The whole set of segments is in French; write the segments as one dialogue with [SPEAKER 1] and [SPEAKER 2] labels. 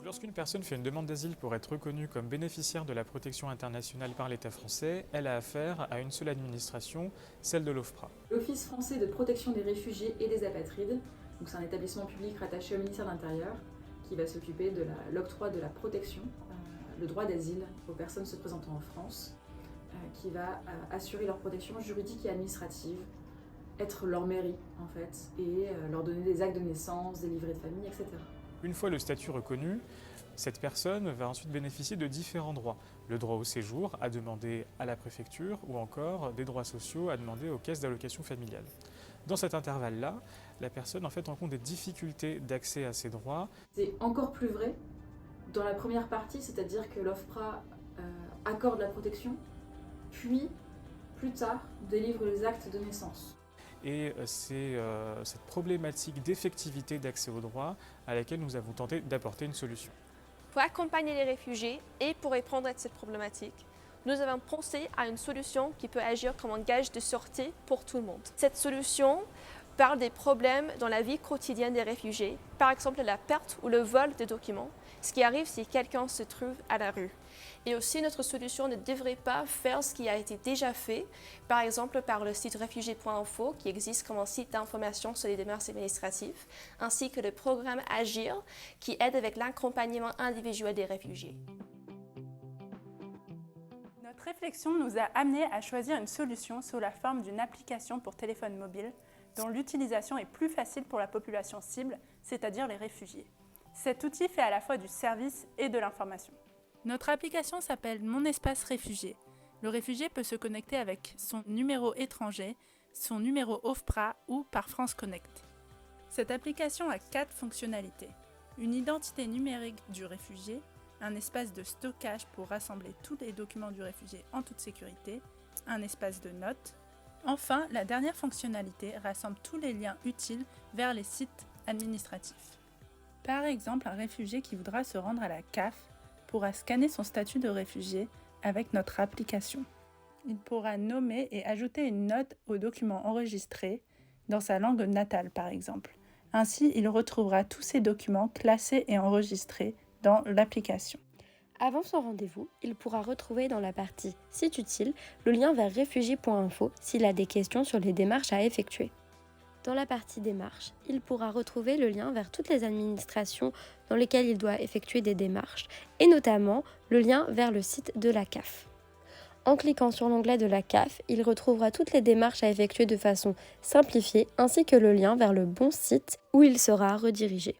[SPEAKER 1] Lorsqu'une personne fait une demande d'asile pour être reconnue comme bénéficiaire de la protection internationale par l'État français, elle a affaire à une seule administration, celle de l'OFPRA.
[SPEAKER 2] L'Office français de protection des réfugiés et des apatrides, c'est un établissement public rattaché au ministère de l'Intérieur qui va s'occuper de l'octroi de la protection, le droit d'asile aux personnes se présentant en France, qui va assurer leur protection juridique et administrative, être leur mairie en fait, et leur donner des actes de naissance, des livrets de famille, etc.
[SPEAKER 1] Une fois le statut reconnu, cette personne va ensuite bénéficier de différents droits. Le droit au séjour à demander à la préfecture ou encore des droits sociaux à demander aux caisses d'allocation familiale. Dans cet intervalle-là, la personne en fait rencontre des difficultés d'accès à ces droits.
[SPEAKER 2] C'est encore plus vrai dans la première partie, c'est-à-dire que l'OFPRA accorde la protection, puis plus tard délivre les actes de naissance.
[SPEAKER 1] Et c'est cette problématique d'effectivité d'accès aux droits à laquelle nous avons tenté d'apporter une solution.
[SPEAKER 3] Pour accompagner les réfugiés et pour répondre à cette problématique, nous avons pensé à une solution qui peut agir comme un gage de sortie pour tout le monde. Cette solution parle des problèmes dans la vie quotidienne des réfugiés, par exemple la perte ou le vol des documents, ce qui arrive si quelqu'un se trouve à la rue. Et aussi, notre solution ne devrait pas faire ce qui a été déjà fait, par exemple par le site réfugiés.info, qui existe comme un site d'information sur les démarches administratives, ainsi que le programme Agir, qui aide avec l'accompagnement individuel des réfugiés.
[SPEAKER 4] Notre réflexion nous a amené à choisir une solution sous la forme d'une application pour téléphone mobile, dont l'utilisation est plus facile pour la population cible, c'est-à-dire les réfugiés. Cet outil fait à la fois du service et de l'information. Notre application s'appelle Mon Espace Réfugié. Le réfugié peut se connecter avec son numéro étranger, son numéro OFPRA ou par France Connect. Cette application a 4 fonctionnalités. Une identité numérique du réfugié, un espace de stockage pour rassembler tous les documents du réfugié en toute sécurité, un espace de notes. Enfin, la dernière fonctionnalité rassemble tous les liens utiles vers les sites administratifs. Par exemple, un réfugié qui voudra se rendre à la CAF pourra scanner son statut de réfugié avec notre application. Il pourra nommer et ajouter une note au document enregistré, dans sa langue natale par exemple. Ainsi, il retrouvera tous ses documents classés et enregistrés dans l'application.
[SPEAKER 5] Avant son rendez-vous, il pourra retrouver dans la partie « Site utile » le lien vers réfugiés.info s'il a des questions sur les démarches à effectuer. Dans la partie démarches, il pourra retrouver le lien vers toutes les administrations dans lesquelles il doit effectuer des démarches et notamment le lien vers le site de la CAF. En cliquant sur l'onglet de la CAF, il retrouvera toutes les démarches à effectuer de façon simplifiée ainsi que le lien vers le bon site où il sera redirigé.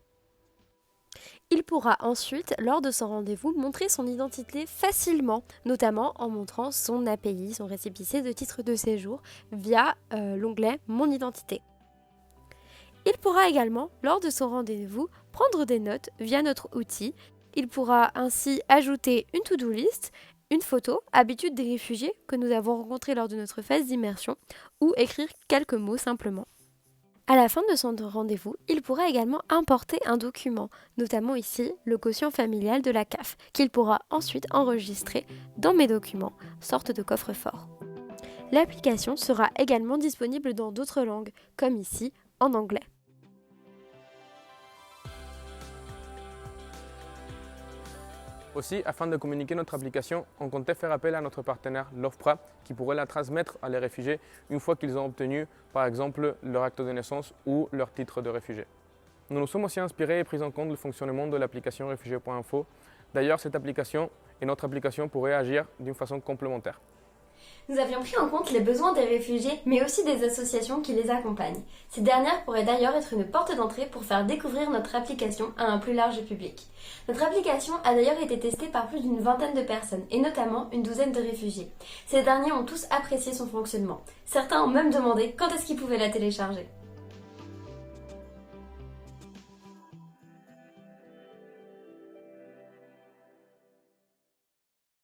[SPEAKER 5] Il pourra ensuite, lors de son rendez-vous, montrer son identité facilement, notamment en montrant son API, son récépissé de titre de séjour, via l'onglet « Mon identité ». Il pourra également, lors de son rendez-vous, prendre des notes via notre outil. Il pourra ainsi ajouter une to-do list, une photo, habitude des réfugiés que nous avons rencontrés lors de notre phase d'immersion, ou écrire quelques mots simplement. À la fin de son rendez-vous, il pourra également importer un document, notamment ici le quotient familial de la CAF, qu'il pourra ensuite enregistrer dans Mes documents, sorte de coffre-fort. L'application sera également disponible dans d'autres langues, comme ici en anglais.
[SPEAKER 6] Aussi, afin de communiquer notre application, on comptait faire appel à notre partenaire l'OFPRA qui pourrait la transmettre à les réfugiés une fois qu'ils ont obtenu par exemple leur acte de naissance ou leur titre de réfugié. Nous nous sommes aussi inspirés et pris en compte le fonctionnement de l'application réfugiés.info. D'ailleurs, cette application et notre application pourraient agir d'une façon complémentaire.
[SPEAKER 7] Nous avions pris en compte les besoins des réfugiés, mais aussi des associations qui les accompagnent. Ces dernières pourraient d'ailleurs être une porte d'entrée pour faire découvrir notre application à un plus large public. Notre application a d'ailleurs été testée par plus d'une vingtaine de personnes, et notamment une douzaine de réfugiés. Ces derniers ont tous apprécié son fonctionnement. Certains ont même demandé quand est-ce qu'ils pouvaient la télécharger.